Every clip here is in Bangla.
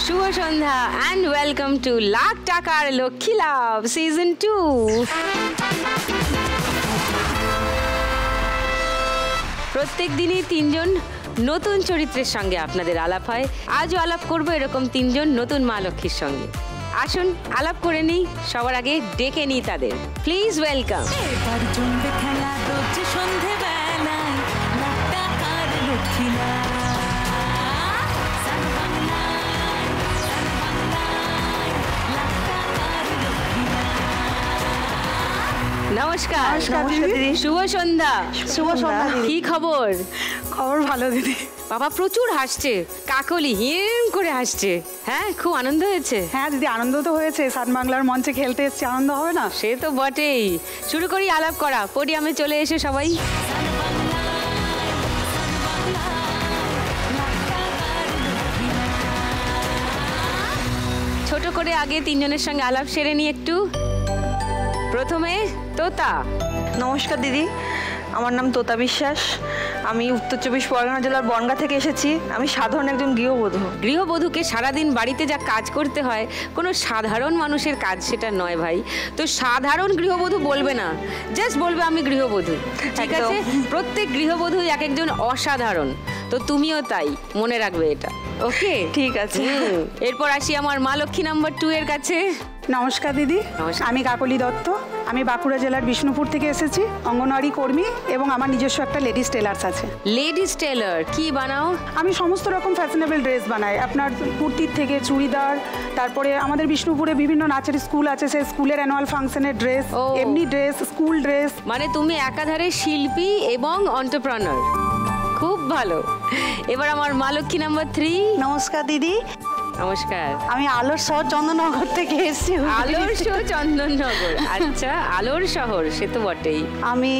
Shubho Sandhya and welcome to lakh টাকার লক্ষ্মী লাভ সিজন 2। প্রত্যেক দিনই তিনজন নতুন চরিত্রের সঙ্গে আপনাদের আলাপ হয়। আজও আলাপ করব এরকম তিনজন নতুন মা লক্ষ্মীর সঙ্গে। আসুন আলাপ করে নিই। সবার আগে ডেকে নিই তাদের। Please welcome. নমস্কার। দিদি। শুভ সন্ধ্যা। শুভ সন্ধ্যা। কি খবর? খবর ভালো দিদি। বাবা প্রচুর হাসছে, কাকলি হিম করে হাসছে। হ্যাঁ, খুব আনন্দ হয়েছে। হ্যাঁ দিদি, আনন্দ তো হয়েছে। সান বাংলার মঞ্চে খেলতে এসেছি, আনন্দ হবে না? সে তো বটেই। শুরু করি আলাপ করা। পোডিয়ামে চলে এসে সবাই। ছোট করে আগে তিনজনের সঙ্গে আলাপ সেরে নিই একটু। প্রথমে তোতা। নমস্কার দিদি, আমার নাম তোতা বিশ্বাস। আমি উত্তর চব্বিশ পরগনা জেলার বনগাঁ থেকে এসেছি। আমি সাধারণ একজন গৃহবধূ। গৃহবধূকে সারাদিন বাড়িতে যা কাজ করতে হয়, কোনো সাধারণ মানুষের কাজ সেটা নয় ভাই। তো সাধারণ গৃহবধূ বলবে না, জাস্ট বলবে আমি গৃহবধূ, ঠিক আছে? প্রত্যেক গৃহবধূ এক একজন অসাধারণ। তো তুমিও তাই, মনে রাখবে এটা। ওকে, ঠিক আছে। এরপর আসি আমার মা লক্ষ্মী নাম্বার 2 এর কাছে। নমস্কার দিদি। আমি কাকলি দত্ত। আমি বাঁকুড়া জেলার বিষ্ণুপুর থেকে এসেছি, অঙ্গনওয়াড়ি কর্মী, এবং আমার নিজস্ব একটা লেডিস টেলার্স আছে। লেডিস টেলার কি বানাও? আমি সমস্ত রকম ফ্যাশনেবল ড্রেস বানাই, আপনার কুর্তির থেকে চুড়িদার, তারপরে আমাদের বিষ্ণুপুরে বিভিন্ন নাচের স্কুল আছে, সেই স্কুলের অ্যানুয়াল ফাংশনের ড্রেস, এমনি ড্রেস, স্কুল ড্রেস। মানে তুমি একাধারে শিল্পী এবং এন্টারপ্রেনার। খুব ভালো। এবার আমার মা লক্ষ্মী নাম্বার 3। নমস্কার দিদি। নমস্কার। আমি আলোর শহর চন্দননগর থেকে এসেছি। আলোর শহর চন্দননগর, আচ্ছা। আলোর শহর, সে তো বটেই। আমি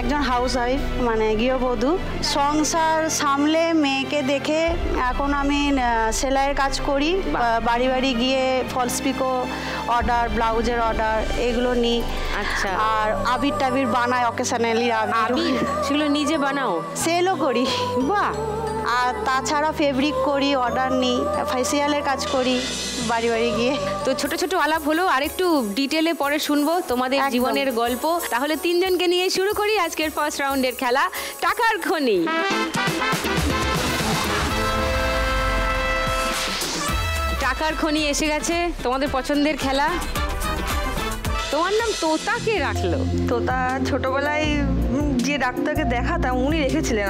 একজন হাউস ওয়াইফ, মানে গৃহবধূ। সংসার সামলে মেয়েকে দেখে এখন আমি সেলাইয়ের কাজ করি। বাড়ি বাড়ি গিয়ে ফলস পিকো অর্ডার, ব্লাউজের অর্ডার, এগুলো নিই। আচ্ছা। আর আবির টাবির বানাই অকেশনালি। আবির সেগুলো নিজে বানাও? সেলও করি। বাহ। আর তাছাড়া ফেব্রিক করি, অর্ডার নিই, ফেসিয়ালের কাজ করি বাড়ি বাড়ি গিয়ে। তো ছোট ছোট আলাপ হলো, আর একটু ডিটেলে পরে শুনবো তোমাদের জীবনের গল্প। তাহলে তিনজনকে নিয়ে শুরু করি আজকের ফার্স্ট রাউন্ডের খেলা, টাকার খনি। টাকার খনি এসে গেছে, তোমাদের পছন্দের খেলা। তোমার নাম তোতা কে রাখলো? তোতা ছোটবেলায় যে ডাক্তারকে দেখাতাম উনি রেখেছিলেন।